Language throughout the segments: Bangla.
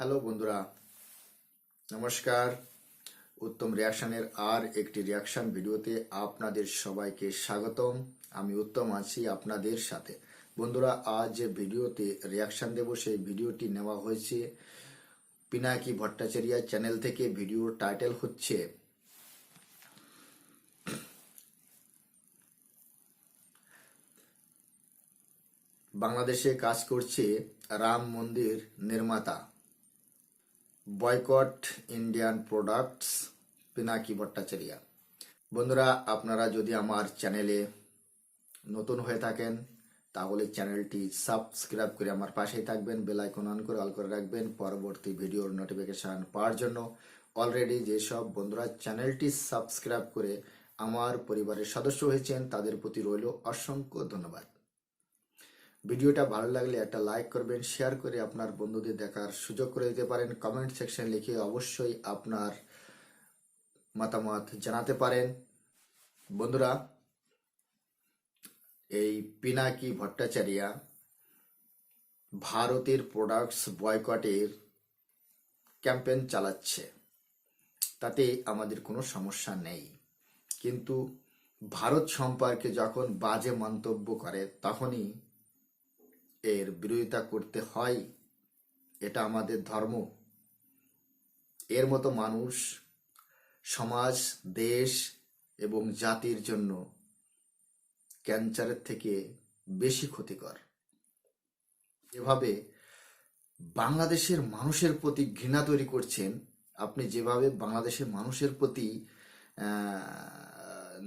হ্যালো বন্ধুরা, নমস্কার। উত্তম রিয়াকশনের আর একটি রিয়াকশন ভিডিওতে আপনাদের সবাইকে স্বাগতম। আমি উত্তম আছি আপনাদের সাথে। বন্ধুরা, আজ যে ভিডিওতে রিয়াকশন দেব সেই ভিডিওটি নেওয়া হয়েছে পিনাকি ভট্টাচার্য চ্যানেল থেকে। ভিডিওর টাইটেল হচ্ছে বাংলাদেশে কাজ করছে রাম মন্দির নির্মাতা, boycott Indian products, Pinaki Bhattacharya. বন্ধুরা, আপনারা যদি আমার চ্যানেলে নতুন হয়ে থাকেন তাহলে চ্যানেলটি সাবস্ক্রাইব করে আমার পাশেই থাকবেন, বেল আইকন অন করে অল করে রাখবেন পরবর্তী ভিডিওর নোটিফিকেশন পাওয়ার জন্য। অলরেডি যেসব বন্ধুরা চ্যানেলটি সাবস্ক্রাইব করে আমার পরিবারের সদস্য হয়েছেন তাদের প্রতি রইল অসংখ্য ধন্যবাদ। ভিডিওটা ভালো লাগলে একটা লাইক করবেন, শেয়ার করে আপনার বন্ধুদের দেখার সুযোগ করে দিতে পারেন। কমেন্ট সেকশন লিখে অবশ্যই আপনার মতামত জানাতে পারেন। বন্ধুরা, এই পিনাকি ভট্টাচার্য ভারতের প্রোডাক্টস বয়কটের ক্যাম্পেইন চালাচ্ছে, তাতে আমাদের কোনো সমস্যা নেই, কিন্তু ভারত সম্পর্কে যখন বাজে মন্তব্য করে তখনই এর বিরোধিতা করতে হয়। এটা আমাদের ধর্ম। এর মতো মানুষ সমাজ, দেশ এবং জাতির জন্য ক্যান্সারের থেকে বেশি ক্ষতিকর। যেভাবে বাংলাদেশের মানুষের প্রতি ঘৃণা তৈরি করছেন, আপনি যেভাবে বাংলাদেশের মানুষের প্রতি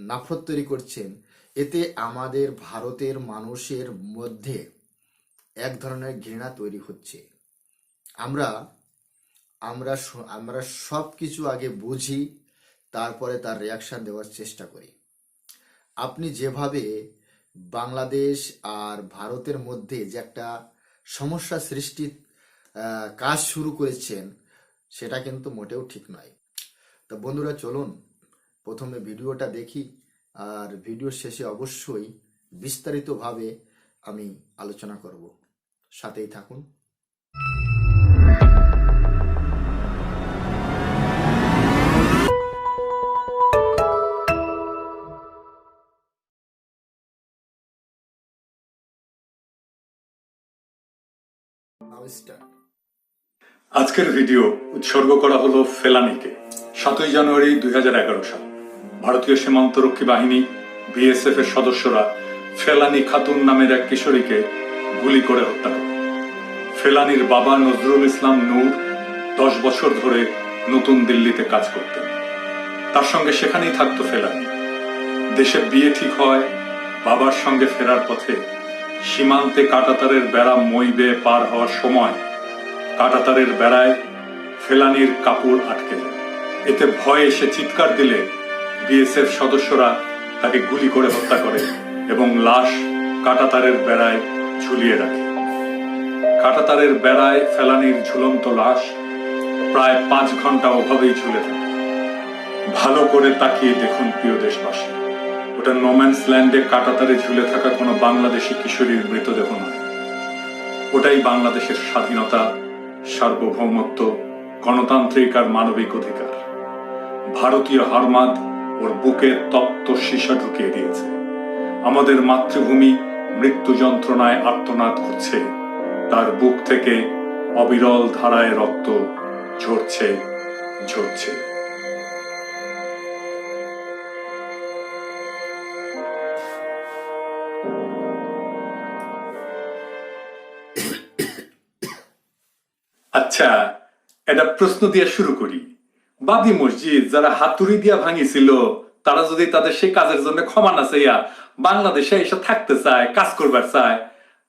নাফরত তৈরি করছেন, এতে আমাদের ভারতের মানুষের মধ্যে এক ধরনের ঘৃণা তৈরি হচ্ছে। আমরা আমরা আমরা সব কিছু আগে বুঝি, তারপরে তার রিয়াকশন দেওয়ার চেষ্টা করি। আপনি যেভাবে বাংলাদেশ আর ভারতের মধ্যে যে একটা সমস্যা সৃষ্টির কাজ শুরু করেছেন, সেটা কিন্তু মোটেও ঠিক নয়। তো বন্ধুরা, চলুন প্রথমে ভিডিওটা দেখি, আর ভিডিওর শেষে অবশ্যই বিস্তারিতভাবে আমি আলোচনা করব। সাথেই থাকুন। আজকের ভিডিও উৎসর্গ করা হলো ফেলানিকে। 7 জানুয়ারি 2011 সাল ভারতীয় সীমান্তরক্ষী বাহিনী বিএসএফ এর সদস্যরা ফেলানি খাতুন নামের এক কিশোরীকে গুলি করে হত্যা করে। ফেলানির বাবা নজরুল ইসলাম নূর 10 বছর ধরে নতুন দিল্লিতে কাজ করতেন। তার সঙ্গে সেখানেই থাকতো ফেলানি। দেশে বিয়ে ঠিক হয়। বাবার সঙ্গে ফেরার পথে সীমান্তে কাঁটাতারের বেড়া মই বেয়ে পার হওয়ার সময় কাঁটাতারের বেড়ায় ফেলানির কাপড় আটকে যায়। এতে ভয়ে সে চিৎকার দিলে বিএসএফ সদস্যরা তাকে গুলি করে হত্যা করে এবং লাশ কাঁটাতারের বেড়ায় ঝুলিয়ে রাখে। কাঁটাতারের বেড়ায় ফেলানির ঝুলন্ত লাশ প্রায় 5 ঘন্টা ওভাবেই ঝুলে থাকে। ভালো করে তাকিয়ে দেখুন প্রিয় দেশবাসী, ওটা নোম্যান্স ল্যান্ডে কাঁটাতারে ঝুলে থাকা কোনো বাংলাদেশি কিশোরীর মৃতদেহ নয়। ওটাই বাংলাদেশের স্বাধীনতা, সার্বভৌমত্ব, গণতান্ত্রিক আর মানবিক অধিকার। ভারতীয় হারমাদ ওর বুকে তপ্ত সীসা ঢুকিয়ে দিয়েছে। আমাদের মাতৃভূমি মৃত্যু যন্ত্রণায় আর্তনাদ করছে। তার বুক থেকে অবিরল ধারায় রক্ত ঝরছে ঝরছে। আচ্ছা, এটা প্রশ্ন দিয়ে শুরু করি। বাবরি মসজিদ যারা হাতুড়ি দিয়া ভাঙিছিল, তারা যদি তাদের সেই কাজের জন্য ক্ষমা না চাইয়া বাংলাদেশে এসে থাকতে চায়, কাজ করবার চায়,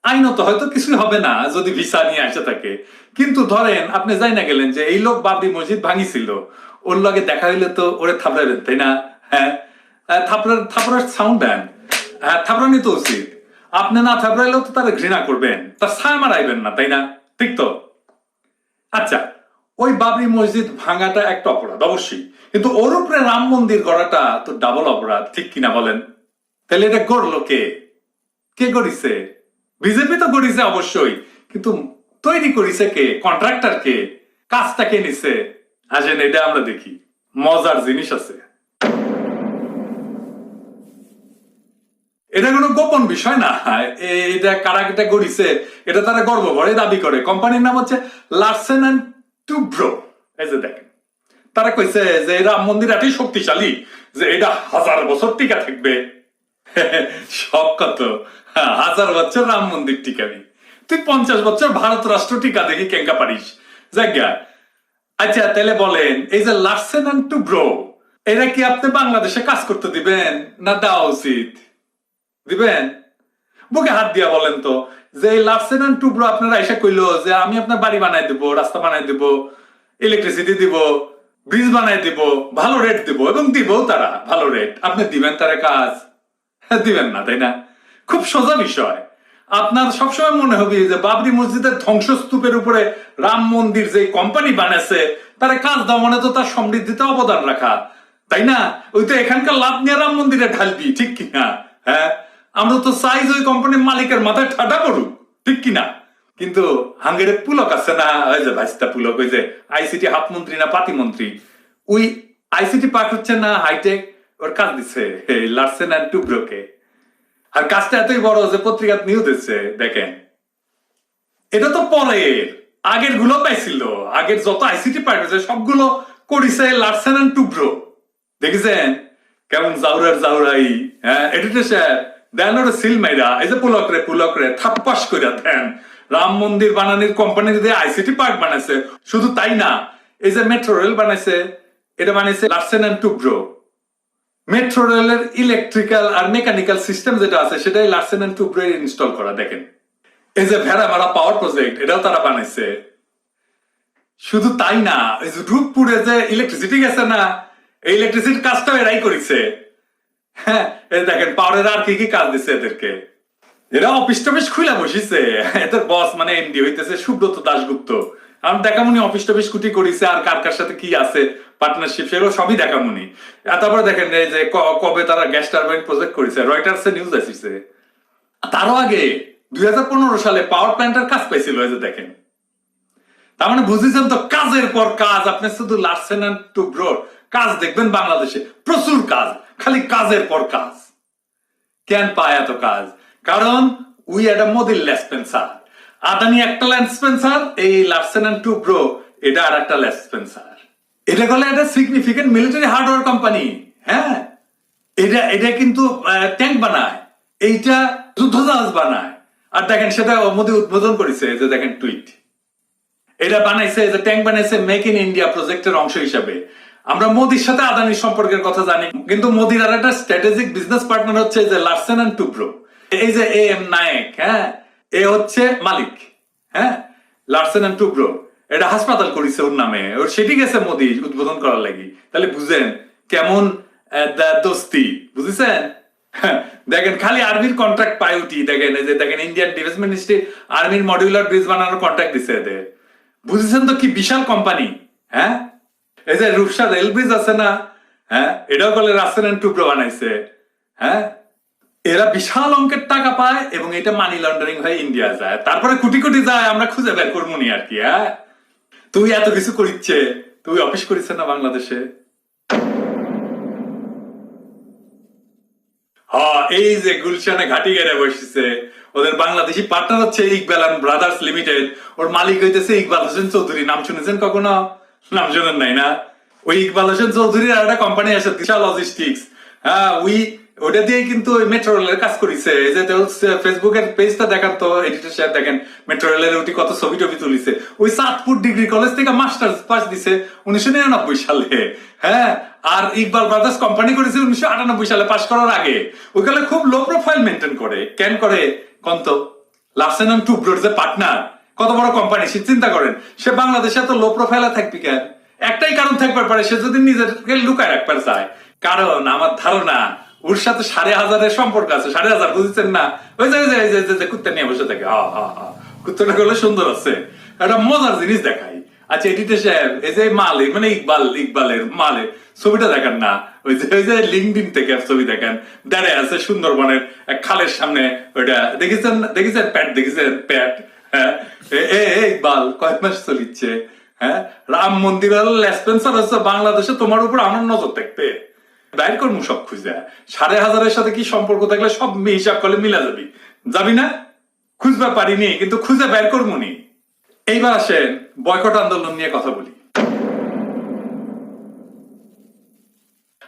আইনত হয়তো কিছুই হবে না যদি ভিসা নিয়ে আসে থাকে। কিন্তু ধরেন আপনি যাই না গেলেন যে এই লোক বাবরি মসজিদ ভাঙিছিল, ওর লগে দেখা হইলে তো ওরে থাপড়াবেন, তাই না? হ্যাঁ, থাপড়ার সাউন্ড দেন। হ্যাঁ, থাপড়ানি তো উচিত। আপনি না থাপড়াইলেও তো তারা ঘৃণা করবেন, তার ছায়া মারাইবেন না, তাই না? ঠিক তো? আচ্ছা, ওই বাবরি মসজিদ ভাঙাটা একটা অপরাধ অবশ্যই, কিন্তু ওর উপরে রাম মন্দির গড়াটা তো ডাবল অপরাধ, ঠিক কিনা বলেন? তাহলে এটা গড়লো কে? কে গড়িছে? বিজেপি তো গড়িছে অবশ্যই, কিন্তু তৈরি করিছে কে? কন্ট্রাক্টর কে? কাজটা কে নিছে আসেন এটা আমরা দেখি, মজার জিনিস আছে। এটা কোনো গোপন বিষয় না, এটা কারা এটা করিছে এটা তারা গর্ব করে দাবি করে। কোম্পানির নাম হচ্ছে লার্সেন অ্যান্ড টুব্রো। এই যে দেখেন, তারা কইছে যে রাম মন্দির এতই শক্তিশালী যে এটা 1000 বছর টিকা থাকবে। সব কত 1000 বছর রাম মন্দির টিকাবি, তুই 50 বছর ভারত রাষ্ট্র টিকা দেখি কেঙ্কা পারিস জায়গা। আচ্ছা তাহলে বলেন, এই যে লার্সেন অ্যান্ড টুব্রো এরা কি আপনি বাংলাদেশে কাজ করতে দিবেন না দেওয়া উচিত? দিবেন? বুকে হাত দিয়া বলেন তো যে লার্সেন অ্যান্ড টুব্রো আপনারা এসে কইলো যে আমি আপনার বাড়ি বানাই দেবো, রাস্তা বানাই দেবো, ইলেকট্রিসিটি দিব, ব্রিজ বানাই দিব, ভালো রেট দিব, এবং দিব তারা ভালো রেট, আপনি দিবেন তারা কাজ? দিবেন না, তাই না? খুব সোজা বিষয়। আপনার সবসময় মনে হবে যে বাবরি মসজিদের ধ্বংসস্তূপের উপরে রাম মন্দির যে কোম্পানি বানাইছে তারা কাজ দেওয়া মানে তো তার সমৃদ্ধিতে অবদান রাখা, তাই না? ওই তো এখানকার লাভ নিয়ে রাম মন্দিরে ঢালবি, ঠিক কিনা? হ্যাঁ, আমরা তো চাই যে ওই কোম্পানির মালিকের মাথায় ঠাডা করুক, ঠিক কিনা? কিন্তু হাঙ্গেরে পুলক আছে না, ওই যে ভাইস্তা পুলক, ওই যে আইসিটি হাত মন্ত্রী না পাতি মন্ত্রী, ওই আইসিটি পার্ক হচ্ছে না হাইটেক, ওর কাজ দিচ্ছে লার্সেন অ্যান্ড টুব্রোকে। আর কাজটা এতই বড় যে পত্রিকা নিউজ দিচ্ছে। দেখেন, এটা তো পরের, আগের গুলো পাইছিল, আগের যত আইসিটি পার্ক আছে সবগুলো করিছে লার্সেন অ্যান্ড টুব্রো। দেখেছেন কেমন জাউরার জাউরাই? হ্যাঁ, এডিটর স্যার দেন ওর সিল মাইরা, এই যে পুলকরে থাপ্পাস কইরা দেন। রাম মন্দির বানানোর কোম্পানি যদি আইসিটি পার্ক বানাইছে, শুধু তাই না, এই যে মেট্রো রেল বানাইছে, এটা বানাইছে লার্সেন অ্যান্ড টুব্রো। মেট্রো রেলের ইলেকট্রিক্যাল আর মেকানিক্যাল সিস্টেম যেটা আছে সেটাই লার্সেন অ্যান্ড টুব্রো ইনস্টল করা। দেখেন, এই যে ভেড়ামারা পাওয়ার প্রজেক্ট, এটাও তারা বানাইছে। শুধু তাই না, এই যে রূপপুরে যে ইলেকট্রিসিটি গেছে না, এই ইলেকট্রিসিটির কাজটাও এরাই করেছে। হ্যাঁ, এই দেখেন পাওয়ারের আর কি কি কাজ দিচ্ছে এদেরকে। এরা অফিস টফিস খুলে বসিছে, এদের বস মানে এমডি হইতেছে সুব্রত দাশগুপ্ত। আমি দেখামুনি অফিস টফিস কুটি করিছে, আর কার কার সাথে কি আছে পার্টনারশিপ, সেগুলো সবই দেখামুনি। তারপরে দেখেন এই যে কবে তারা গ্যাস টারবাইন প্রজেক্ট করেছে, রয়টার্স নিউজ আসিছে। তারও আগে 2015 সালে পাওয়ার প্ল্যান্টের কাজ পাইছিল। এই যে দেখেন, তার মানে বুঝেছেন তো, কাজের পর কাজ। আপনি শুধু লার্সেন অ্যান্ড টুব্রোর কাজ দেখবেন বাংলাদেশে, প্রচুর কাজ, খালি কাজের পর কাজ। কেন পায় এত কাজ? কারণ উই একটা মোদির লেসপেন্সার। আদানি একটা লেসপেন্সার, এই লার্সেন অ্যান্ড টুব্রো এটা আর একটা লেসপেন্সার। এটা হলো একটা সিগনিফিকেন্ট মিলিটারি হার্ডওয়্যার কোম্পানি। হ্যাঁ, এটা কিন্তু ট্যাঙ্ক বানায়, এইটা যুদ্ধজাহাজ বানায়। আর দেখেন সেটা মোদি উদ্বোধন করেছে, যে দেখেন টুইট, এটা বানাইছে, যে ট্যাঙ্ক বানাইছে মেক ইন ইন্ডিয়া প্রজেক্টের অংশ হিসাবে। আমরা মোদির সাথে আদানির সম্পর্কের কথা জানি, কিন্তু মোদির আর একটা স্ট্র্যাটেজিক বিজনেস পার্টনার হচ্ছে যে লার্সেন অ্যান্ড টুব্রো। এই যে এ এম নায়েক, হ্যাঁ, এ হচ্ছে মালিক। হ্যাঁ, লার্সেন অ্যান্ড টুব্রো এটা হাসপাতাল করেছে ওর নামে, ওর সেটি গেছে মোদি উদ্বোধন করার লাগি। তাহলে বুঝেন কেমন দোস্তি, বুঝেছেন? দেখেন খালি আর্মির কন্ট্রাক্ট পায় উঠি। দেখেন এই যে দেখেন ইন্ডিয়ান ডিফেন্স মিনিস্ট্রি আর্মির মডিউলার ব্রিজ বানানোর কন্ট্রাক্ট দিচ্ছে এদের। বুঝেছেন তো কি বিশাল কোম্পানি? হ্যাঁ, এই যে রূপসা রেল ব্রিজ আছে না, হ্যাঁ, এটাও বলে লার্সেন অ্যান্ড টুব্রো বানাইছে। হ্যাঁ, এরা বিশাল অঙ্কের টাকা পায় এবং এটা মানি লন্ডারিং হয়ে ইন্ডিয়া যায়, তারপরে কোটি কোটি যায়, আমরা খুঁজে বের করবো নি আর কি। হ্যাঁ, তুই এত কিছু করিচ্ছে, তুই অফিস করিস না বাংলাদেশে? হ্যাঁ, এই যে গুলশানে ঘাটি গেড়ে বসেছে, ওদের বাংলাদেশি পার্টনার হচ্ছে ইকবাল এন্ড ব্রাদার্স লিমিটেড। ওর মালিক হইতেছে ইকবাল হোসেন চৌধুরী। নাম শুনেছেন কখনো? নাম শুনেন নাই না? ওই ইকবাল হোসেন চৌধুরীর আর একটা কোম্পানি আছে দিশা লজিস্টিক্স। হ্যাঁ, ওটা দিয়ে কিন্তু মেট্রো রেলের কাজ করেছে। এই যে ফেসবুকের পেজটা দেখান তো, এডিটর সাহেব, দেখেন মেট্রো রেলের ওটি কত ছবি টবি তুলিছে। ওই চাঁদপুর ডিগ্রি কলেজ থেকে মাস্টার্স পাস দিছে 1999 সালে। হ্যাঁ, আর ইকবাল ব্রাদার্স কোম্পানি করেছে 1998 সালে, পাস করার আগে। ওইখানে খুব লো প্রোফাইল মেনটেন করে। কেন করে কন্ত? লার্সেন অ্যান্ড টুব্রোর যে পার্টনার, কত বড় কোম্পানি, সে চিন্তা করেন, সে বাংলাদেশে এত লো প্রোফাইলে থাকবি কেন? একটাই কারণ থাকবার পারে, সে যদি নিজেকে লুকায় রাখবার চায়। কারণ আমার ধারণা ওর সাথে 5,500 সম্পর্ক আছে। 5,500, বুঝছেন না? ওই যে কুত্তা নিয়ে বসে থাকে, কুত্তাটা গুলো সুন্দর আছে, একটা মজার জিনিস দেখাই। আচ্ছা এডিটর সাহেব, এই যে মালে মানে ইকবালের মালে ছবিটা দেখান না, ওই যে লিঙ্কডিন থেকে ছবি দেখান, দাঁড়ায় আছে সুন্দরবনের এক খালের সামনে। ওইটা দেখেছেন প্যাট? দেখেছেন প্যাট? হ্যাঁ, ইকবাল কয় মাস চলিচ্ছে? হ্যাঁ, রাম মন্দির হলো লেসপেন্সার হচ্ছে বাংলাদেশে, তোমার উপর আমার নজর থাকবে। বাইর করবো সব খুঁজে, 5,500-এর সাথে কি সম্পর্ক থাকলে সব হিসাব করলে মিলা যাবি, যাবি না? খুঁজবা পারিনি, কিন্তু খুঁজে বের করবো নি। এইবার আসেন বয়কট আন্দোলন নিয়ে কথা বলি।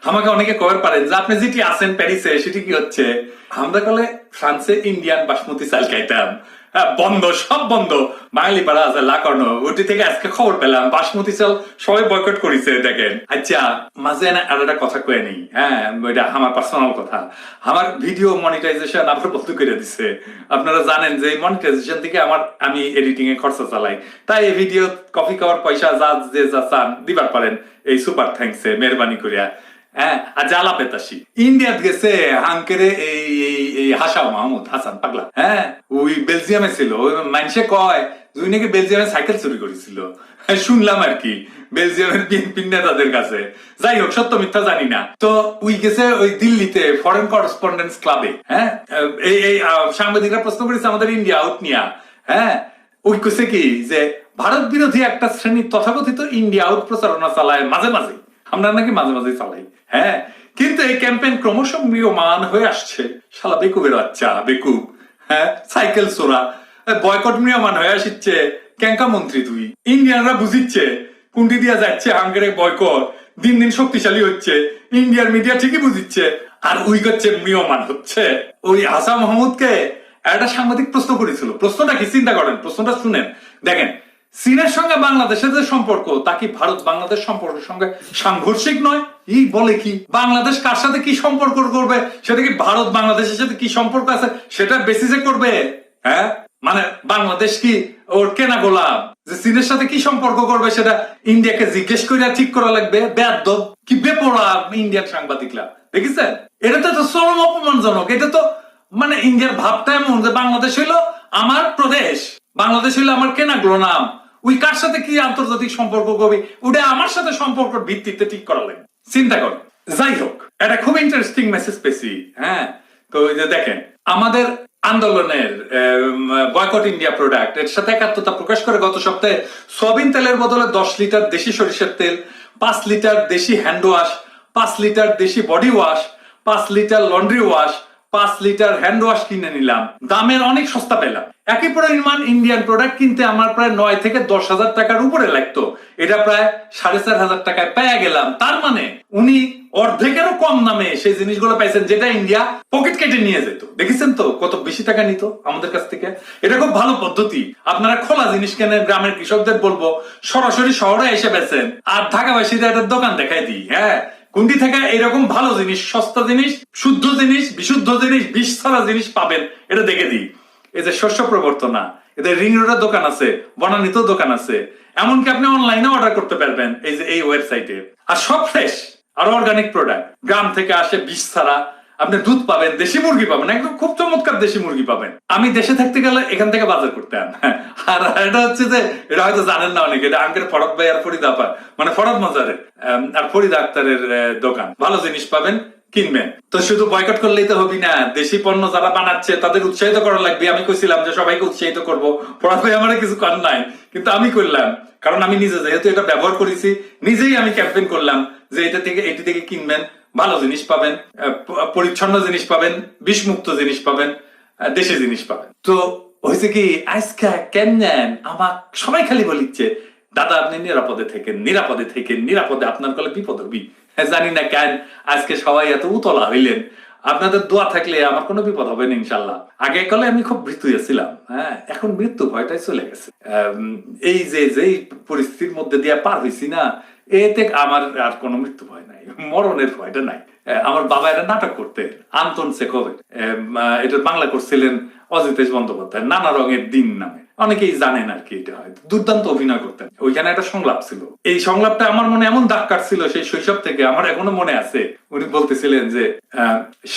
আমাকে অনেকে কবার পারেন যে আপনি যেটি আছেন প্যারিসে সেটি কি হচ্ছে? আমরা কলে ফ্রান্সে ইন্ডিয়ান বাসমতি চাল খাইতাম, বন্ধ, সব বন্ধ। বাঙালি পাড়া আছে লাকর্ণ, ওটি থেকে আজকে খবর পেলাম বাসমতি চাল সবাই বয়কট করেছে। দেখেন, আচ্ছা মাঝে আর একটা কথা কয়ে নেই, হ্যাঁ ওইটা আমার পার্সোনাল কথা। আমার ভিডিও মনিটাইজেশন আবার বন্ধ করে দিছে। আপনারা জানেন যে মনিটাইজেশন থেকে আমি এডিটিং এ খরচা চালাই, তাই এই ভিডিও কপি করার পয়সা যা চান দিবার পারেন, এই সুপার থ্যাঙ্কস মেহরবানি করিয়া। হ্যাঁ, আর জ্বালা পেতাসি ইন্ডিয়াত গেছে হাঙ্কেরে এই হাসাও মাহমুদ হাসান পাগলা। হ্যাঁ, ওই বেলজিয়ামে ছিল, ওই মানুষে কয় তুই নাকি বেলজিয়ামে সাইকেল চুরি করেছিল। শুনলাম আর কি বেলজিয়ামের বিএনপি নেতাদের কাছে। যাই হোক, সত্য মিথ্যা জানি না। তো ওই গেছে ওই দিল্লিতে ফরেন করেসপন্ডেন্স ক্লাবে। হ্যাঁ, এই সাংবাদিকরা প্রশ্ন করেছে আমাদের ইন্ডিয়া আউট নিয়া। হ্যাঁ, ওই কেছে কি যে ভারত বিরোধী একটা শ্রেণীর তথাকথিত ইন্ডিয়া আউট প্রচারণা চালায় মাঝে মাঝে, আমরা নাকি মাঝে মাঝে চালাই। হ্যাঁ, কিন্তু এই ক্যাম্পেইন ক্রমশ ম্রিয়মান হয়ে আসছে। শালা বেকুবের বাচ্চা, বেকুব। হ্যাঁ, সাইকেল চোরা বয়কট ম্রিয়মান হয়ে আসছে। ক্যাঙ্কা মন্ত্রী তুই? ইন্ডিয়ানরা বুঝিচ্ছে কুন্ডি দিয়া যাচ্ছে হাঙ্গেরে বয়কট দিন দিন শক্তিশালী হচ্ছে। ইন্ডিয়ার মিডিয়া ঠিকই বুঝিচ্ছে, আর উই করছে ম্রিয়মান হচ্ছে। ওই হাসান মাহমুদকে একটা সাংবাদিক প্রশ্ন করেছিল। প্রশ্নটা কি চিন্তা করেন, প্রশ্নটা শুনেন। দেখেন, চীনের সঙ্গে বাংলাদেশের যে সম্পর্ক তা কি ভারত বাংলাদেশ সম্পর্কের সঙ্গে সাংঘর্ষিক নয়? ই বলে কি বাংলাদেশ কার সাথে কি সম্পর্ক করবে সেটা কি ভারত বাংলাদেশের সাথে কি সম্পর্ক আছে সেটা বেসিসে করবে? হ্যাঁ, মানে বাংলাদেশ কি ওর কেনা গোলাম যে চীনের সাথে কি সম্পর্ক করবে সেটা ইন্ডিয়াকে জিজ্ঞেস করে ঠিক করা লাগবে? বেয়াদব কি বেপরোয়া ইন্ডিয়ান সাংবাদিকরা, দেখেছেন? এটা তো চরম অপমানজনক। এটা তো মানে ইন্ডিয়ার ভাবটা এমন যে বাংলাদেশ হইলো আমার প্রদেশ, বাংলাদেশ হইলো আমার কেনা গোলাম। ওই কার সাথে কি আন্তর্জাতিক সম্পর্ক করবে ওটা আমার সাথে সম্পর্কের ভিত্তিতে ঠিক করা লাগবে। চিন্তা কর। যাই হোক, এটা খুব ইন্টারেস্টিং মেসেজ পেয়েছি। হ্যাঁ, তো এই যে দেখেন আমাদের আন্দোলনের বয়কট ইন্ডিয়া প্রোডাক্ট এর সাথে একাত্মতা প্রকাশ করে গত সপ্তাহে সয়াবিন তেলের বদলে 10 লিটার দেশি সরিষার তেল, 5 লিটার দেশি হ্যান্ড ওয়াশ, 5 লিটার দেশি body wash, 5 litre laundry wash, 5 litre hand wash কিনে নিলাম। দামের অনেক সস্তা পেলাম। একই পরিমাণ ইন্ডিয়ান প্রোডাক্ট কিনতে আমার প্রায় 9 থেকে 10,000 টাকার উপরে লাগতো। এটা প্রায় 4,500 টাকায় পেয়ে গেলাম। তার মানে উনি অর্ধেকেরও কম দামে সেই জিনিসগুলো পাইছেন, যেটা ইন্ডিয়া পকেট কেটে নিয়ে যেত। দেখেছেন তো কত বেশি টাকা নিত আমাদের কাছ থেকে। এটা খুব ভালো পদ্ধতি। আপনারা খোলা জিনিস কেনেন, গ্রামের কৃষকদের বলবো সরাসরি শহরে এসে বেচেন, আর ঢাকাবাসীদের একটা দোকান দেখাই দিই। হ্যাঁ, কুন্ডি থেকে এরকম ভালো জিনিস, সস্তা জিনিস, শুদ্ধ জিনিস, বিশুদ্ধ জিনিস, বিষ ছাড়া জিনিস পাবেন, এটা দেখে দিই। এই যে শস্য প্রবর্তনা, এদের রিং রোডের দোকান আছে, বনানীতেও দোকান আছে, এমনকি আপনি অনলাইনে অর্ডার করতে পারবেন এই যে এই ওয়েবসাইটে। আর সব ফ্রেশ আর অর্গানিক প্রোডাক্ট, গ্রাম থেকে আসে, বিষ ছাড়া। আপনি দুধ পাবেন, দেশি মুরগি পাবেন, একদম খুব চমৎকার দেশি মুরগি পাবেন। আমি দেশে থাকতে গেলে এখান থেকে বাজার করতাম। আর এটা হচ্ছে যে এটা হয়তো জানেন না অনেকে, এটা আঙ্কের ফরদ ভাই আর ফরিদ আপা, মানে ফরদ মজারের আর ফরিদ আক্তারের দোকান। ভালো জিনিস পাবেন, কিনবেন। তো শুধু বয়কট করলেই তো হবি না, দেশি পণ্য যারা বানাচ্ছে তাদের উৎসাহিত করা লাগবে। আমি কইছিলাম যে সবাইকে উৎসাহিত করবো, ফরদ ভাই আমার কিছু কর নাই, কিন্তু আমি করলাম, কারণ আমি নিজে যেহেতু এটা ব্যবহার করেছি, নিজেই আমি ক্যাম্পেইন করলাম যে এটি থেকে কিনবেন, ভালো জিনিস পাবেন, পরিচ্ছন্ন জিনিস পাবেন, বিষমুক্ত জিনিস পাবেন, দেশি জিনিস পাবেন। তো হয়েছে কি আজকে কেমন আমার সবাই খালি বলিচ্ছে দাদা আপনি নিরাপদে থেকেন, নিরাপদে থেকেন, নিরাপদে, আপনার কলে বিপদ হবি। জানি না কেন আজকে সবাই এত উতলা হইলেন। আপনাদের দোয়া থাকলে আমার কোনো বিপদ হবে না ইনশাল্লাহ। আগে কালে আমি খুব মৃত্যু ছিলাম, হ্যাঁ, এখন মৃত্যু ভয়টাই চলে গেছে। এই যে পরিস্থিতির মধ্যে দিয়ে পার হয়েছি না, এতে আমার আর কোনো মৃত্যু ভয় নাই, মরণের ভয়টা নাই। আমার বাবা এটা নাটক করতেন, আন্তন চেকোভের, এটা বাংলা করছিলেন অজিতেশ বন্দ্যোপাধ্যায়, নানা রঙের দিন নামে, অনেকেই জানেন আর কি। এটা হয় দুর্দান্ত অভিনয় করতেন। ওইখানে একটা সংলাপ ছিল, এই সংলাপটা আমার মনে এমন দাগ কাটছিল সেই শৈশব থেকে, আমার এখনো মনে আছে। উনি বলতেছিলেন যে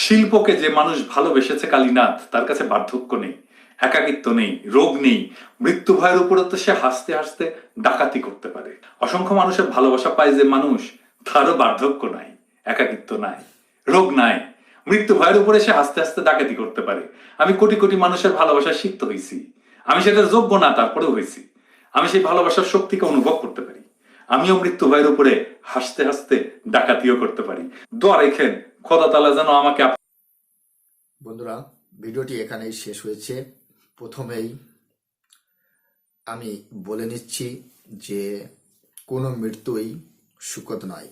শিল্পকে যে মানুষ ভালোবেসেছে কালীনাথ, তার কাছে বার্ধক্য নেই, একাকিত্ব নেই, রোগ নেই, মৃত্যু ভয়ের উপরে তো সে হাসতে হাসতে ডাকাতি করতে পারে। অসংখ্য মানুষের ভালোবাসা পায় যে মানুষ, তারও বার্ধক্য নাই, একাকিত্ব নাই, রোগ নাই, মৃত্যু ভয়ের উপরে সে হাসতে হাসতে ডাকাতি করতে পারে। আমি কোটি কোটি মানুষের ভালোবাসা শিখতে হয়েছি, আমি সেটা যোগ্য না তারপরেও হয়েছি। আমি সেই ভালোবাসার শক্তিকে অনুভব করতে পারি। আমিও মৃত্যু ভাইয়ের উপরে হাসতে হাসতে ডাকাতিও করতে পারি। দোয়া রেখেন খোদা তাআলা যেন আমাকে। বন্ধুরা, ভিডিওটি এখানেই শেষ হয়েছে। প্রথমেই আমি বলে নিচ্ছি যে কোনো মৃত্যুই সুখদ নয়,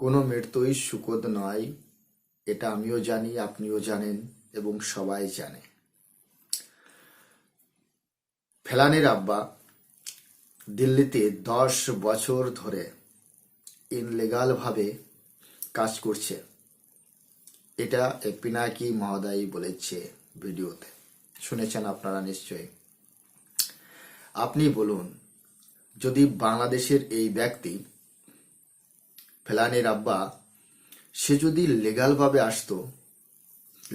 কোনো মৃত্যুই সুখদ নয়। এটা আমিও জানি, আপনিও জানেন এবং সবাই জানে। ফেলানির আব্বা দিল্লিতে 10 বছর ধরে ইনলিগাল ভাবে কাজ করছে, এটা পিনাকি মহোদয় বলেছে ভিডিওতে, শুনেছেন আপনারা নিশ্চয়ই। আপনি বলুন, যদি বাংলাদেশের এই ব্যক্তি ফেলানির আব্বা, সে যদি লিগালভাবে আসতো,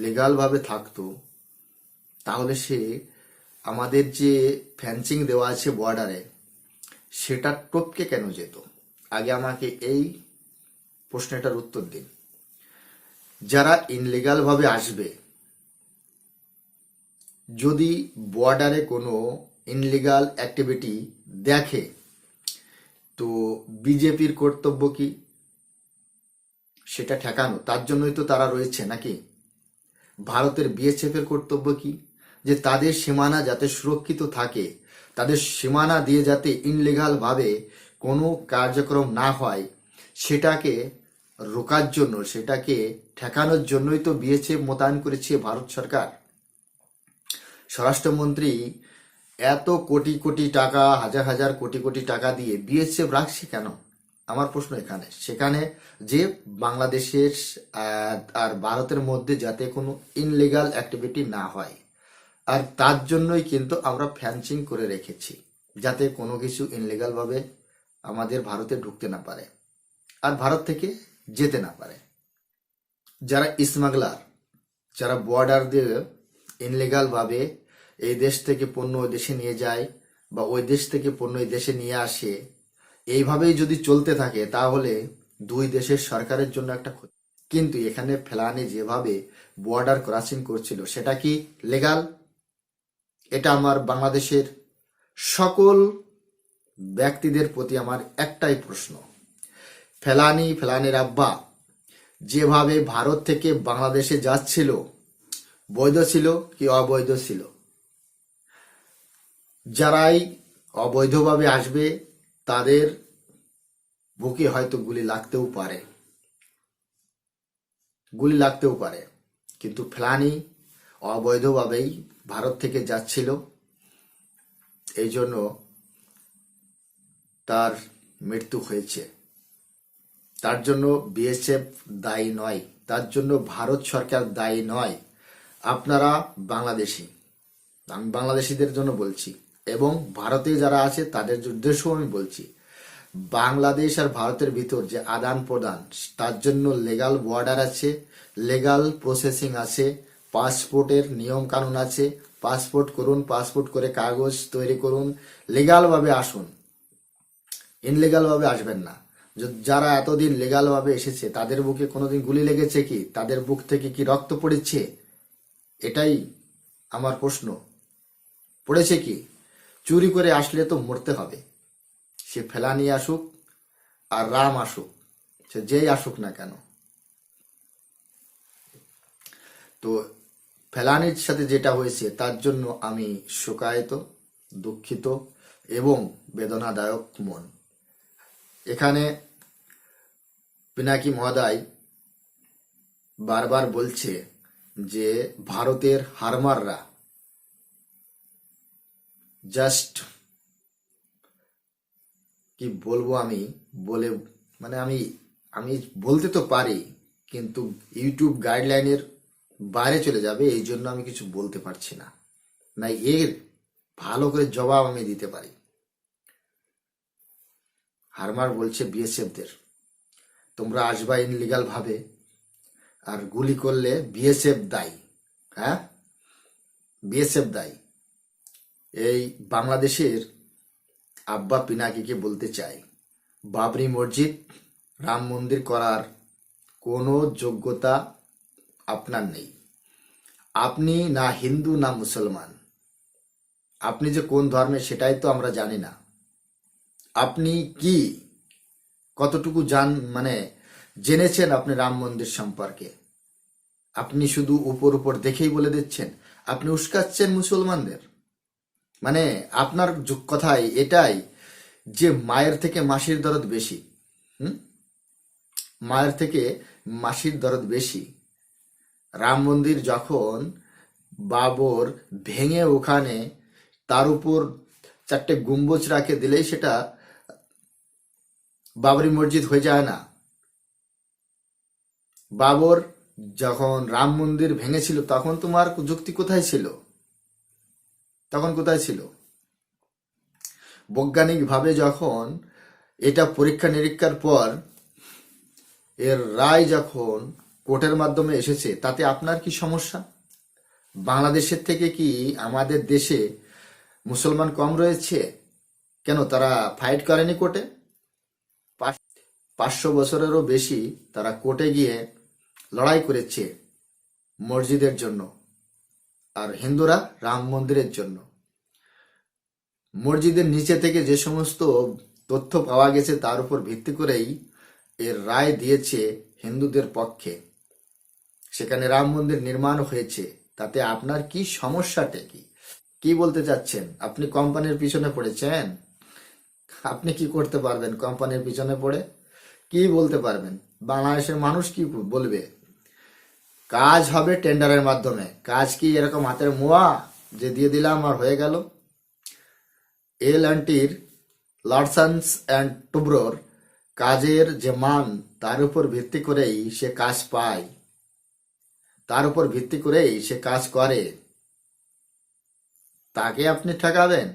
লিগালভাবে থাকতো, তাহলে সে আমাদের যে ফেন্সিং দেওয়া আছে বর্ডারে, সেটা টপকে কেন যেত? আগে আমাকে এই প্রশ্নটার উত্তর দিন। যারা ইনলিগালভাবে আসবে, যদি বর্ডারে কোনো ইনলিগাল অ্যাক্টিভিটি দেখে, তো বিজেপির কর্তব্য কি? সেটা ঠেকানো। তার জন্যই তো তারা রয়েছে নাকি? ভারতের বিএসএফ এর কর্তব্য কি? যে তাদের সীমানা যাতে সুরক্ষিত থাকে, তাদের সীমানা দিয়ে যাতে ইনলিগাল ভাবে কোনো কার্যক্রম না হয়, সেটাকে রোকার জন্য, সেটাকে ঠেকানোর জন্যই তো বিএসএফ মোতায়েন করেছে ভারত সরকার। স্বরাষ্ট্রমন্ত্রী এত কোটি কোটি টাকা, হাজার হাজার কোটি কোটি টাকা দিয়ে বিএসএফ রাখছে কেন? আমার প্রশ্ন এখানে। সেখানে যে বাংলাদেশের আর ভারতের মধ্যে যাতে কোনো ইনলিগাল অ্যাক্টিভিটি না হয়, আর তার জন্যই কিন্তু আমরা ফেন্সিং করে রেখেছি, যাতে কোনো কিছু ইনলিগালভাবে আমাদের ভারতে ঢুকতে না পারে আর ভারত থেকে যেতে না পারে। যারা স্মাগলার, যারা বর্ডার দিয়ে ইনলিগালভাবে এই দেশ থেকে পণ্য ওই দেশে নিয়ে যায় বা ওই দেশ থেকে পণ্য এই দেশে নিয়ে আসে, এইভাবেই যদি চলতে থাকে, তাহলে দুই দেশের সরকারের জন্য একটা ক্ষতি। কিন্তু এখানে ফেলানি যেভাবে বর্ডার ক্রসিং করছিল, সেটা কি লিগাল? এটা আমার বাংলাদেশের সকল ব্যক্তিদের প্রতি আমার একটাই প্রশ্ন। ফেলানির আব্বা যেভাবে ভারত থেকে বাংলাদেশে যাচ্ছিল, বৈধ ছিল কি অবৈধ ছিল? যারাই অবৈধভাবে আসবে, তাদের বুকে হয়তো গুলি লাগতেও পারে, গুলি লাগতেও পারে। কিন্তু ফেলানি অবৈধভাবেই ভারত থেকে যাচ্ছিল, এই জন্য তার মৃত্যু হয়েছে। তার জন্য বিএসএফ দায়ী নয়, তার জন্য ভারত সরকার দায়ী নয়। আপনারা বাংলাদেশি, আমি বাংলাদেশিদের জন্য বলছি, এবং ভারতে যারা আছে তাদের উদ্দেশ্যও আমি বলছি, বাংলাদেশ আর ভারতের ভিতর যে আদান প্রদান, তার জন্য লিগাল বর্ডার আছে, লিগাল প্রসেসিং আছে, পাসপোর্টের নিয়ম কানুন আছে। পাসপোর্ট করুন, পাসপোর্ট করে কাগজ তৈরি করুন, লিগালভাবে আসুন, ইনলিগালভাবে আসবেন না। যারা এতদিন লিগালভাবে এসেছে, তাদের বুকে কোনোদিন গুলি লেগেছে কি? তাদের বুক থেকে কি রক্ত পড়েছে? এটাই আমার প্রশ্ন। পড়েছে কি? চুরি করে আসলে তো মরতে হবে। সে ফেলানি আসুক আর রাম আসুক, সে যেই আসুক না কেন। তো ফেলানির সাথে যেটা হয়েছে, তার জন্য আমি শোকায়িত, দুঃখিত এবং বেদনাদায়ক মন। এখানে পিনাকি মহোদয় বারবার বলছে যে ভারতের হারমাররা জাস্ট, কি বলবো আমি, বলে মানে আমি বলতে তো পারি, কিন্তু ইউটিউব গাইডলাইনের বাইরে চলে যাবে, এই জন্য আমি কিছু বলতে পারছি না। না, এর ভালো করে জবাব আমি দিতে পারি। হারমার বলছে বিএসএফদের, তোমরা আসবা ইনলিগাল ভাবে, আর গুলি করলে বিএসএফ দায়ী। হ্যাঁ, বিএসএফ দায়ী। এই বাংলাদেশের আব্বা পিনাকিকে বলতে চাই, বাবরি মসজিদ, রাম মন্দির করার কোনো যোগ্যতা আপনার নেই। আপনি না হিন্দু না মুসলমান, আপনি যে কোন ধর্মের সেটাই তো আমরা জানি না। আপনি কি কতটুকু জেনেছেন আপনি রাম মন্দির সম্পর্কে? আপনি শুধু উপর উপর দেখেই বলে দিচ্ছেন, আপনি উস্কাচ্ছেন মুসলমানদের। মানে আপনার কথাই এটাই যে মায়ের থেকে মাসির দরদ বেশি। হুম মায়ের থেকে মাসির দরদ বেশি। রাম মন্দির যখন বাবর ভেঙে ওখানে তার উপর 4টে গম্বুজ রাখে দিলেই সেটা বাবরি মসজিদ হয়ে যায় না। বাবর যখন রাম মন্দির ভেঙেছিল তখন তোমার যুক্তি কোথায় ছিল? তখন কোথায় ছিল? বৈজ্ঞানিকভাবে যখন এটা পরীক্ষা নিরীক্ষার পর এর রায় যখন কোর্টের মাধ্যমে এসেছে, তাতে আপনার কি সমস্যা? বাংলাদেশের থেকে কি আমাদের দেশে মুসলমান কম রয়েছে? কেন তারা ফাইট করেনি কোর্টে? 500 বছরেরও বেশি তারা কোর্টে গিয়ে লড়াই করেছে মসজিদের জন্য, আর হিন্দুরা রাম মন্দিরের জন্য। মসজিদের নিচে থেকে যে সমস্ত তথ্য পাওয়া গেছে তার উপর ভিত্তি করেই এর রায় দিয়েছে হিন্দুদের পক্ষে। সেখানে রাম মন্দির নির্মাণ হয়েছে, তাতে আপনার কি সমস্যাটা কি? কি বলতে চাচ্ছেন? আপনি কোম্পানির পিছনে পড়েছেন? আপনি কি করতে পারবেন কোম্পানির পিছনে পড়ে? কি বলতে পারবেন? বাংলাদেশের মানুষ কি বলবে? কাজ হবে টেন্ডারের মাধ্যমে। কাজ কি এরকম হাতের মোয়া যে দিয়ে দিলাম আর হয়ে গেল? L&Tর লার্সেন্স অ্যান্ড টুব্রোর কাজের যে মান, তার উপর ভিত্তি করেই সে কাজ পায়, তার উপর ভিত্তি করেই সে কাজ করে। তাকে আপনি ঠকাবেন?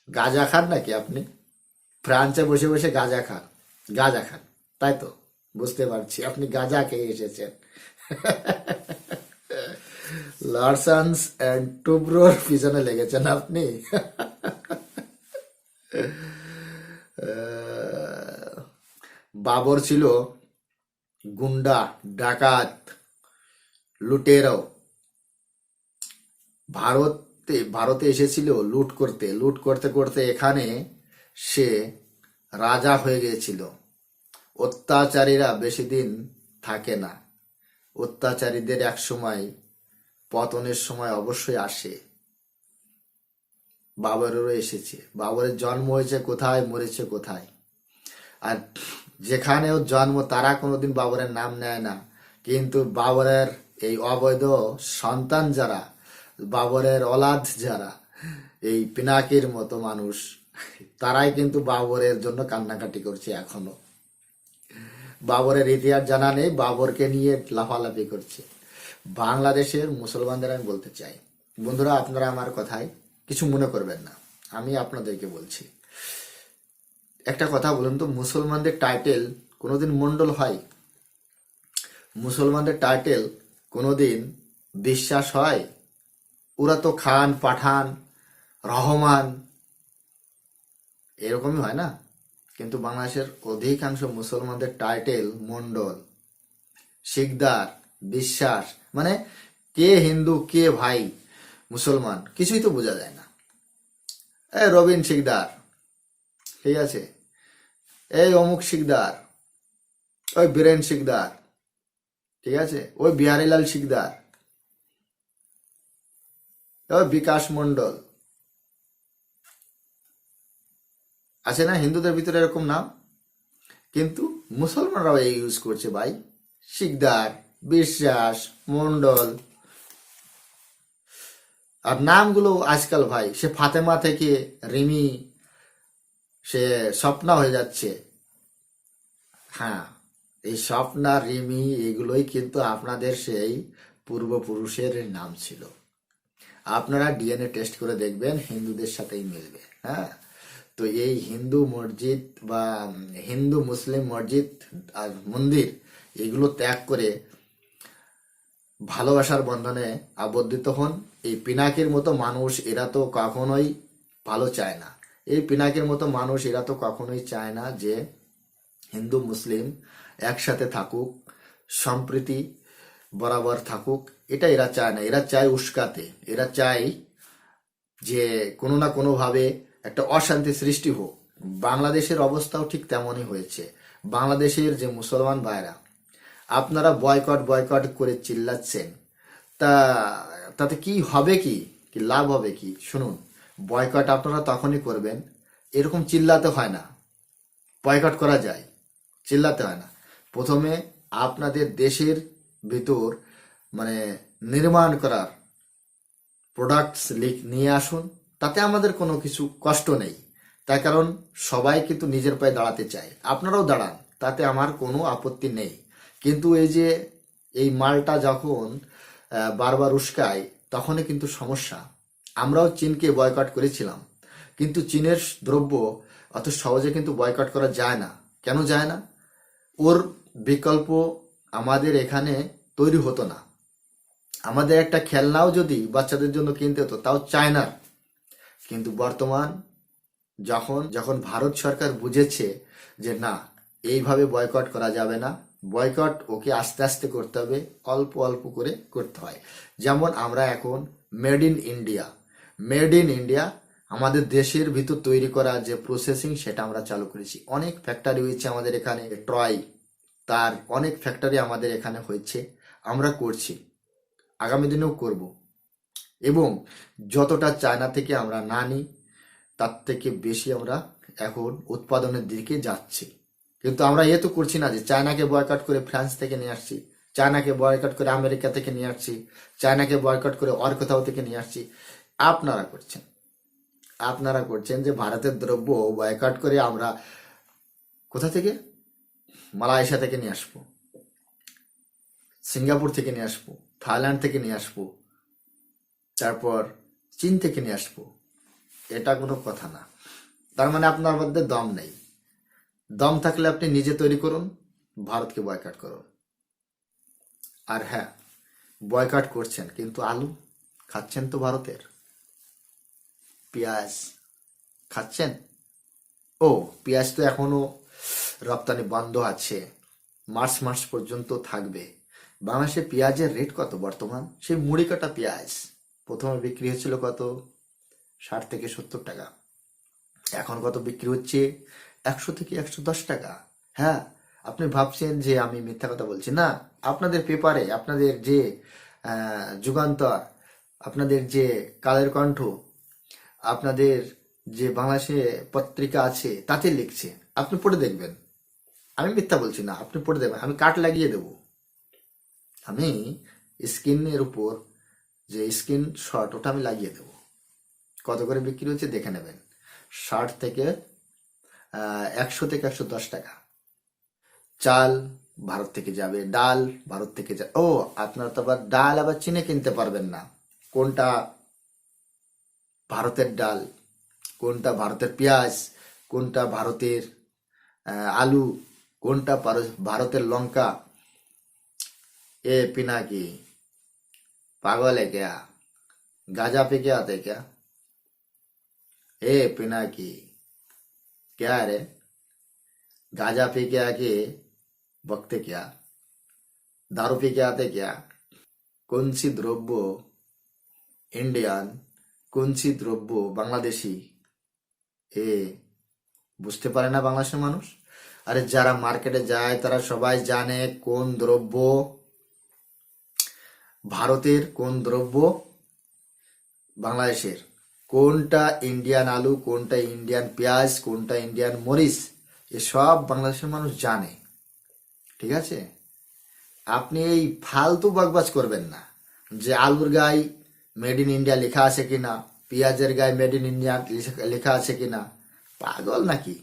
গাঁজা খান নাকি আপনি? ফ্রান্সে বসে বসে গাঁজা খান? গাঁজা খান, তাই তো বুঝতে পারছি আপনি গাঁজা খেয়ে এসেছেন। লার্সেন্স অ্যান্ড টুব্রোর পিছনে লেগেছেন আপনি। বাবর ছিল গুন্ডা, ডাকাত, লুটেরো। ভারতে এসেছিল লুট করতে। লুট করতে করতে এখানে সে রাজা হয়ে গিয়েছিল। অত্যাচারীরা বেশি দিন থাকে না। অত্যাচারীদের এক সময় পতনের সময় অবশ্যই আসে। বাবরেরও এসেছে। বাবরের জন্ম হয়েছে কোথায়, মরেছে কোথায়? আর যেখানে ওর জন্ম তারা কোনোদিন বাবরের নাম নেয় না, কিন্তু বাবরের এই অবৈধ সন্তান যারা, বাবরের অলাদ যারা, এই পিনাকির মতো মানুষ, তারাই কিন্তু বাবরের জন্য কান্নাকাটি করছে এখনো। বাবরের ইতিহাস জানা নেই, বাবরকে নিয়ে লাফালাফি করছে। বাংলাদেশের মুসলমানদের আমি বলতে চাই, বন্ধুরা আপনারা আমার কথায় কিছু মনে করবেন না, আমি আপনাদেরকে বলছি একটা কথা বলুন তো, মুসলমানদের টাইটেল কোনোদিন মন্ডল হয়? মুসলমানদের টাইটেল কোনোদিন বিশ্বাস হয়? ওরা তো খান, পাঠান, রহমান এরকমই হয় না? কিন্তু বাংলাদেশের অধিকাংশ মুসলমানদের টাইটেল মন্ডল, শিকদার, বিশ্বাস। মানে কে হিন্দু কে ভাই মুসলমান কিছুই তো বোঝা যায় না। রবিন শিকদার, ঠিক আছে, এই অমুক শিকদার, ওই বীরেন শিকদার, ঠিক আছে, ওই বিহারীলাল শিকদার, ওই বিকাশ মন্ডল, আছে না হিন্দুদের ভিতরে এরকম নাম? কিন্তু মুসলমানরাও এই ইউজ করছে ভাই, শিকদার, বিশ্বাস, মন্ডল। আর নামগুলো আজকাল ভাই, সে ফাতেমা থেকে রিমি, সে স্বপ্না হয়ে যাচ্ছে। হ্যাঁ, এই স্বপ্না, রিমি এগুলোই কিন্তু আপনাদের সেই পূর্বপুরুষের নাম ছিল। আপনারা ডিএনএ টেস্ট করে দেখবেন হিন্দুদের সাথেই মিলবে। হ্যাঁ, তো এই হিন্দু মসজিদ বা হিন্দু মুসলিম মসজিদ আর মন্দির এগুলো ত্যাগ করে ভালোবাসার বন্ধনে আবদ্ধিত হন। এই পিনাকির মতো মানুষ এরা তো কখনোই ভালো চায় না। এই পিনাকির মতো মানুষ এরা তো কখনোই চায় না যে হিন্দু মুসলিম একসাথে থাকুক, সম্প্রীতি বরাবর থাকুক, এটা এরা চায় না। এরা চায় উস্কাতে, এরা চায় যে কোনো না কোনোভাবে একটা অশান্তি সৃষ্টি হোক। বাংলাদেশের অবস্থাও ঠিক তেমনই হয়েছে। বাংলাদেশের যে মুসলমান ভাইরা, আপনারা বয়কট বয়কট করে চিল্লাচ্ছেন, তা তাতে কি হবে, কি কি লাভ হবে কি? শুনুন, বয়কট আপনারা তখনই করবেন, এরকম চিল্লাতে হয় না। বয়কট করা যায়, চিল্লাতে হয় না। প্রথমে আপনাদের দেশের ভিতর মানে নির্মাণ করার প্রোডাক্টস নিয়ে আসুন, তাতে আমাদের কোনো কিছু কষ্ট নেই। তার কারণ সবাই কিন্তু নিজের পায়ে দাঁড়াতে চায়, আপনারাও দাঁড়ান, তাতে আমার কোনো আপত্তি নেই। কিন্তু এই যে এই মালটা যখন বারবার উস্কায়, তখনই কিন্তু সমস্যা। আমরাও চীনকে বয়কট করেছিলাম, কিন্তু চীনের দ্রব্য অত সহজে কিন্তু বয়কট করা যায় না। কেন যায় না? ওর বিকল্প আমাদের এখানে তৈরি হতো না। আমাদের একটা খেলনাও যদি বাচ্চাদের জন্য কিনতে হতো, তাও চায়নার। কিন্তু বর্তমান যখন যখন ভারত সরকার বুঝেছে যে না, এইভাবে বয়কট করা যাবে না, বয়কট ওকে আস্তে আস্তে করতে হবে, অল্প অল্প করে করতে হয়। যেমন আমরা এখন made in India, made in India আমাদের দেশের ভিতর তৈরি করা যে প্রসেসিং, সেটা আমরা চালু করেছি। অনেক ফ্যাক্টরি হয়েছে আমাদের এখানে, ট্রয়, তার অনেক ফ্যাক্টরি আমাদের এখানে হয়েছে, আমরা করছি, আগামী দিনেও করব। এবং যতটা চায়না থেকে আমরা না নিই, তার থেকে বেশি আমরা এখন উৎপাদনের দিকে যাচ্ছি। কিন্তু আমরা এ তো করছি না যে চায়নাকে বয়কট করে ফ্রান্স থেকে নিয়ে আসছি, চায়নাকে বয়কট করে আমেরিকা থেকে নিয়ে আসছি, চায়নাকে বয়কট করে আর কোথাও থেকে নিয়ে আসছি। আপনারা করছেন, আপনারা করছেন যে ভারতের দ্রব্য বয়কট করে আমরা কোথা থেকে, মালয়েশিয়া থেকে নিয়ে আসবো, সিঙ্গাপুর থেকে নিয়ে আসবো, থাইল্যান্ড থেকে নিয়ে আসবো, তারপর চীন থেকে নিয়ে আসবো। এটা কোনো কথা না। তার মানে আপনার মধ্যে দম নেই। দম থাকলে আপনি নিজে তৈরি করুন, ভারতকে বয়কট করুন। আর হ্যাঁ, বয়কট করছেন, কিন্তু আলু খাচ্ছেন তো ভারতের, পেঁয়াজ খাচ্ছেন। ও, পেঁয়াজ তো এখনো রপ্তানি বন্ধ আছে, মার্চ পর্যন্ত থাকবে। বাংলাদেশে পেঁয়াজের রেট কত বর্তমান? সেই মুড়ি কাটা পেঁয়াজ প্রথমে বিক্রি হচ্ছিল কত? 60 থেকে 70 টাকা। এখন কত বিক্রি হচ্ছে? 100 থেকে 110 টাকা। হ্যাঁ, আপনি ভাবছেন যে আমি মিথ্যা কথা বলছি না। আপনাদের পেপারে, আপনাদের যে যুগান্তর, আপনাদের যে কালের কণ্ঠ, আপনাদের যে বাংলাদেশে পত্রিকা আছে, তাতে লিখছে, আপনি পড়ে দেখবেন। আমি মিথ্যা বলছি না, আপনি পড়ে দেখবেন। আমি কাট লাগিয়ে দেব, আমি স্ক্রিনের উপর যে স্ক্রিন শট, ওটা আমি লাগিয়ে দেব। কত করে বিক্রি হচ্ছে দেখে নেবেন। 60 থেকে 100 থেকে 110 টাকা। চাল ভারত থেকে যাবে, ডাল ভারত থেকে যাবে। ও, আপনারা তো আবার ডাল আবার চিনে কিনতে পারবেন না, কোনটা ভারতের ডাল, কোনটা ভারতের পেঁয়াজ, কোনটা ভারতের আলু, কোনটা ভারতের লঙ্কা। ए पिनाकी, पागल है क्या? गाजा पे क्या आते क्या? ए पिनाकी, क्या रे? गाजा पी के आके बकते क्या? दारू पी के आते क्या? কোন সি দ্রব্য ইন্ডিয়ান, কোন সি দ্রব্য বাংলাদেশি, এ বুঝতে পারে না বাংলাদেশের মানুষ। আরে যারা মার্কেটে যায় তারা সবাই জানে কোন দ্রব্য ভারতের, কোন দ্রব্য বাংলাদেশের, কোনটা ইন্ডিয়ান আলু, কোনটা ইন্ডিয়ান পেঁয়াজ, কোনটা ইন্ডিয়ান মরিচ, এসব বাংলাদেশের মানুষ জানে। ঠিক আছে? আপনি এই ফালতু বকবাস করবেন না যে আলুর গায়ে মেড ইন ইন্ডিয়া লেখা আছে কিনা, পেঁয়াজের গায়ে মেড ইন ইন্ডিয়া লেখা আছে কিনা। পাগল নাকি?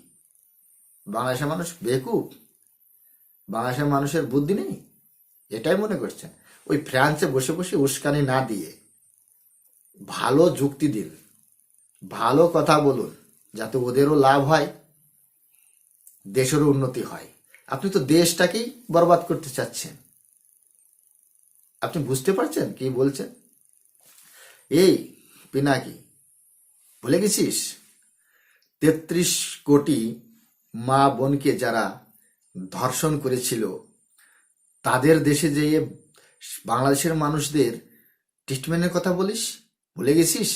বাংলাদেশের মানুষ বেকুব? বাংলাদেশের মানুষের বুদ্ধি নেই এটাই মনে করছেন? ওই ফ্রান্সে বসে বসে উস্কানি না দিয়ে ভালো যুক্তি দিন, ভালো কথা বলুন, যাতে ওদেরও লাভ হয়, দেশেরও উন্নতি হয়। আপনি তো দেশটাকেই বরবাদ করতে চাচ্ছেন। আপনি বুঝতে পারছেন কি বলছেন? এই পিনাকি, ভুলে গেছিস 33 কোটি মা বোনকে যারা ধর্ষণ করেছিল, তাদের দেশে যেয়ে বাংলাদেশের মানুষদের ট্রিটমেন্টের কথা বলিস, ভুলে গেছিস?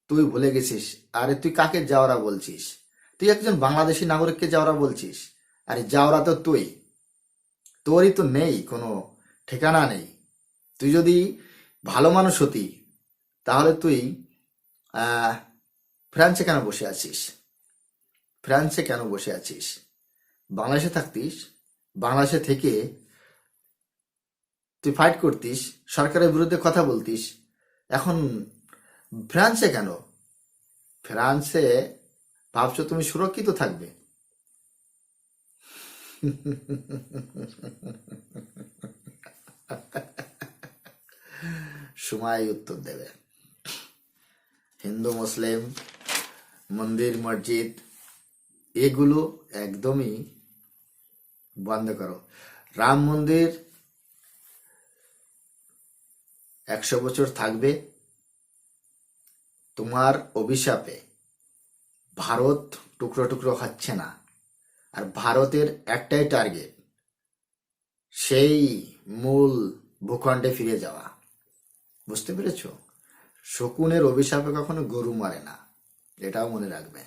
তুই ভুলে গেছিস। আরে তুই কাকে যাওরা বলছিস? তুই একজন বাংলাদেশি নাগরিককে যাওরা বলছিস? আরে যাওরা তো তুই, তোরই তো নেই কোনো ঠিকানা নেই। তুই যদি ভালো মানুষ হতি তাহলে তুই ফ্রান্সে কেন বসে আছিস? ফ্রান্সে কেন বসে আছিস? বাংলাদেশে থাকতিস, বাংলাদেশে থেকে তুই ফাইট করতিস, সরকারের বিরুদ্ধে কথা বলতিস। এখন ফ্রান্সে কেন? ফ্রান্সে ভাবছো তুমি সুরক্ষিত থাকবে? সময় উত্তর দেবে। হিন্দু মুসলিম মন্দির মসজিদ এগুলো একদমই বন্ধ করো। রাম মন্দির 100 বছর থাকবে। তোমার অভিশাপে ভারত টুকরো টুকরো হচ্ছে না। আর ভারতের একটাই টার্গেট, সেই মূল ভূখণ্ডে ফিরে যাওয়া। বুঝতে পেরেছ? শকুনের অভিশাপে কখনো গরু মারে না, এটাও মনে রাখবে।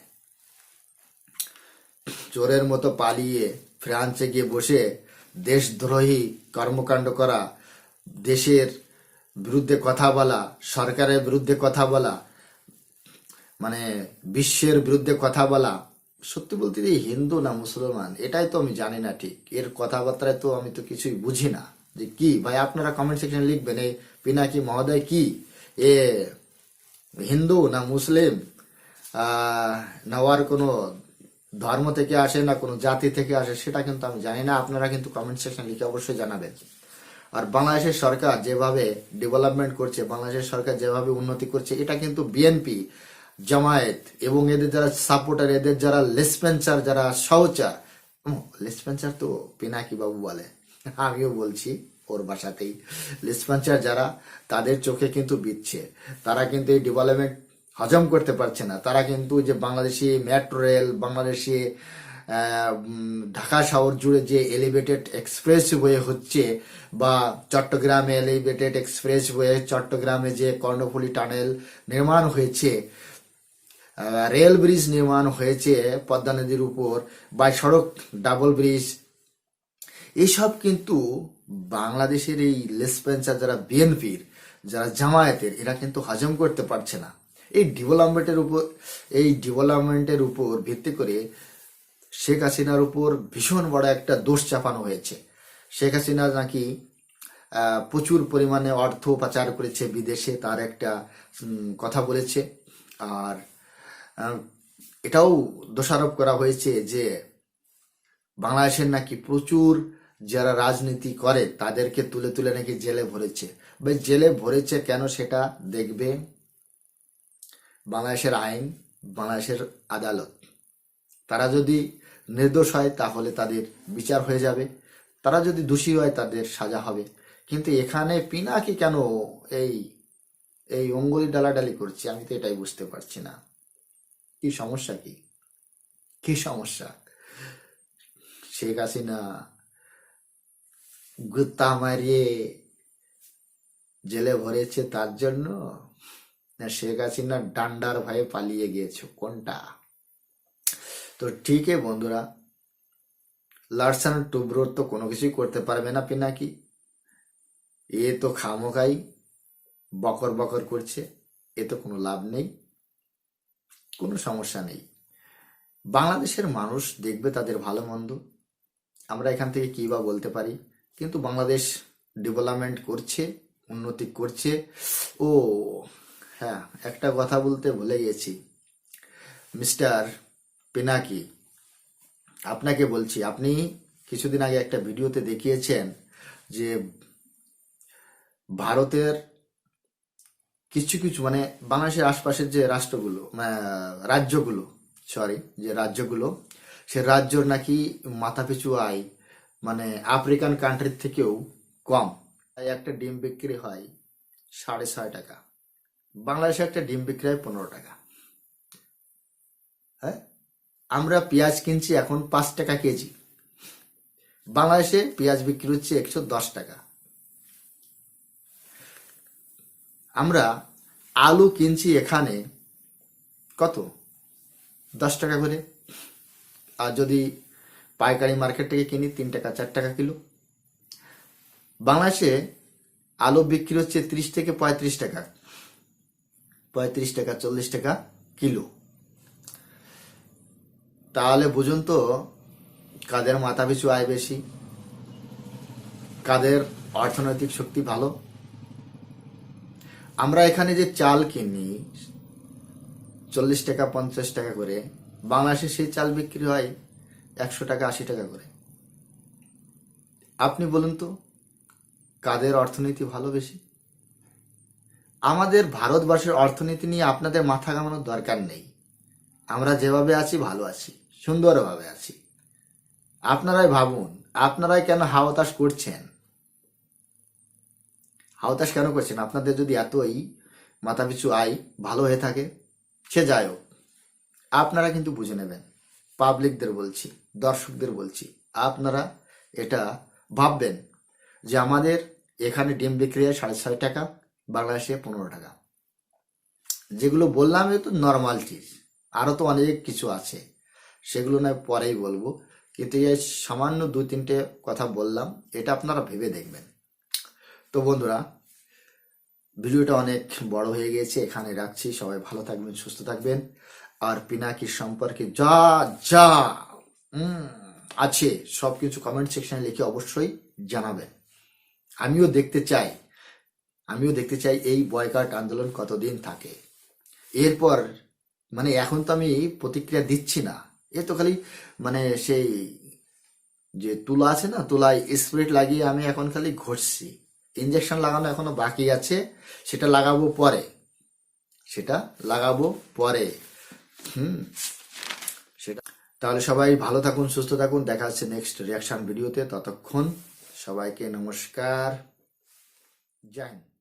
চোরের মতো পালিয়ে ফ্রান্সে গিয়ে বসে দেশদ্রোহী কর্মকাণ্ড করা, দেশের বিরুদ্ধে কথা বলা, সরকারের বিরুদ্ধে কথা বলা, মানে বিশ্বের বিরুদ্ধে কথা বলা। সত্যি বলতে এই হিন্দু না মুসলমান এটাই তো আমি জানি না ঠিক। এর কথাবার্তায় তো আমি তো কিছুই বুঝি না যে কি। ভাই আপনারা কমেন্ট সেকশনে লিখবেন এই পিনাকি মহোদয় কি এ হিন্দু না মুসলিম, না ওর কোনো ধর্ম থেকে আসে না কোনো জাতি থেকে আসে, সেটা কিন্তু আমি জানি না। আপনারা কিন্তু কমেন্ট সেকশন লিখে অবশ্যই জানাবেন। আর বাংলাদেশের সরকার যেভাবে ডেভেলপমেন্ট করছে, বাংলাদেশের সরকার যেভাবে উন্নতি করছে, এটা কিন্তু বিএনপি, জামায়াত এবং এদের যারা সাপোর্টার, এদের যারা লেসপেন্সার, যারা সহচার, লেসপেন্সার তো পিনাকি বাবু বলে, আমিও বলছি ওর ভাষাতেই, লেসপেন্সার যারা, তাদের চোখে কিন্তু বিচ্ছে। তারা কিন্তু এই ডেভেলপমেন্ট হজম করতে পারছে না। তারা কিন্তু যে বাংলাদেশি মেট্রো রেল, বাংলাদেশি ঢাকা শহর জুড়ে যে এলিভেটেড এক্সপ্রেস ওয়ে হচ্ছে, বা চট্টগ্রামে এলিভেটেড এক্সপ্রেস ওয়ে, চট্টগ্রামে যে কর্ণফুলী টানেল নির্মাণ হয়েছে, রেল ব্রিজ নির্মাণ হয়েছে পদ্মা নদীর উপর, বা সড়ক ডাবল ব্রিজ, এইসব কিন্তু বাংলাদেশের এই লেসপেন্সার যারা বিএনপির, যারা জামায়াতের, এরা কিন্তু হজম করতে পারছে না। এই ডেভেলপমেন্টের উপর ভিত্তি করে শেখ হাসিনার উপর ভীষণ বড় একটা দোষ চাপানো হয়েছে। শেখ হাসিনা নাকি প্রচুর পরিমাণে অর্থ পাচার করেছে বিদেশে, তার একটা কথা বলেছে। আর এটাও দোষারোপ করা হয়েছে যে বাংলাদেশের নাকি প্রচুর যারা রাজনীতি করে তাদেরকে তুলে তুলে নাকি জেলে ভরেছে। ভাই জেলে ভরেছে কেন সেটা দেখবে বাংলাদেশের আইন, বাংলাদেশের আদালত। তারা যদি নির্দোষ হয় তাহলে তাদের বিচার হয়ে যাবে, তারা যদি দোষী হয় তাদের সাজা হবে। কিন্তু এখানে পিনাকি কেন এই এই অঙ্গুলি ডালাডালি করছে, আমি তো এটাই বুঝতে পারছি না। কি সমস্যা? কি সমস্যা? শেখ হাসিনা গুত্তা মারিয়ে জেলে ভরেছে তার জন্য, না শেখ হাসিনা ডান্ডার ভয়ে পালিয়ে গিয়েছে, কোনটা? তো ঠিক বন্ধুরা, লার্সান টুব্রোর তো কোনো কিছুই করতে পারবে না পিনাকি। এ তো খামোখাই বকর বকর করছে, এ তো কোনো লাভ নেই, কোনো সমস্যা নেই। বাংলাদেশের মানুষ দেখবে তাদের ভালো মন্দ, আমরা এখান থেকে কি বা বলতে পারি। কিন্তু বাংলাদেশ ডেভেলপমেন্ট করছে, উন্নতি করছে। ও হ্যাঁ, একটা কথা বলতে ভুলে গেছি, মিস্টার পিনাকি, আপনাকে বলছি, আপনি কিছুদিন আগে একটা ভিডিওতে দেখিয়েছেন যে ভারতের কিছু কিছু মানে বাংলাদেশের আশপাশের যে রাজ্যগুলো, সে রাজ্যর নাকি মাথাপিছু আয় মানে আফ্রিকান কান্ট্রির থেকেও কম। তাই একটা ডিম বিক্রি হয় 6.5 টাকা, বাংলাদেশে একটা ডিম বিক্রি হয় 15 টাকা। হ্যাঁ, আমরা পেঁয়াজ কিনছি এখন 5 টাকা কেজি, বাংলাদেশে পেঁয়াজ বিক্রি হচ্ছে 110 টাকা। আমরা আলু কিনছি এখানে কত 10 টাকা করে, আর যদি পাইকারি মার্কেট থেকে কিনি 3 টাকা 4 টাকা কিলো। বাংলাদেশে আলু বিক্রি হচ্ছে 30 থেকে 35 টাকা, 35 টাকা 40 টাকা কিলো। তাহলে বুঝুন তো কাদের মাথা পিছু আয় বেশি, কাদের অর্থনৈতিক শক্তি ভালো। আমরা এখানে যে চাল কিনি 40 টাকা 50 টাকা করে, বাংলাদেশে সেই চাল বিক্রি হয় 100 টাকা 80 টাকা করে। আপনি বলুন তো কাদের অর্থনীতি ভালো বেশি? আমাদের ভারতবর্ষের অর্থনীতি নিয়ে আপনাদের মাথা ঘামানোর দরকার নেই। আমরা যেভাবে আছি ভালো আছি, সুন্দরভাবে আছি। আপনারাই ভাবুন, আপনারাই কেন হাওতাশ করছেন? হাওতাশ কেন করছেন? আপনাদের যদি এতই মাথাপিছু আয় ভালো হয়ে থাকে, সে যাই হোক, আপনারা কিন্তু বুঝে নেবেন। পাবলিকদের বলছি, দর্শকদের বলছি, আপনারা এটা ভাববেন যে আমাদের এখানে ডিম বিক্রি হয় 6.5 টাকা, বাংলাদেশে 15 টাকা। যেগুলো বললাম এ তো নর্মাল চিজ, আরও তো অনেক কিছু আছে, সেগুলো না পরেই বলবো। কিন্তু এই সামান্য 2-3টে কথা বললাম, এটা আপনারা ভেবে দেখবেন। তো বন্ধুরা, ভিডিওটা অনেক বড় হয়ে গিয়েছে, এখানে রাখছি। সবাই ভালো থাকবেন, সুস্থ থাকবেন। আর পিনাকির সম্পর্কে যা যা আছে সব কিছু কমেন্ট সেকশনে লিখে অবশ্যই জানাবেন। আমিও দেখতে চাই এই বয়কট আন্দোলন কতদিন থাকে। এরপর মানে এখন তো আমি প্রতিক্রিয়া দিচ্ছি না, এ তো খালি মানে সেই যে তুলা আছে না, তুলায় স্প্রিট লাগিয়ে আমি এখন খালি ঘষছি। ইঞ্জেকশন লাগানো এখনো বাকি আছে, সেটা লাগাবো পরে। সেটা তাহলে সবাই ভালো থাকুন, সুস্থ থাকুন। দেখা হচ্ছে নেক্সট রিয়াকশন ভিডিওতে। ততক্ষণ সবাইকে নমস্কার, জয় হিন্দ।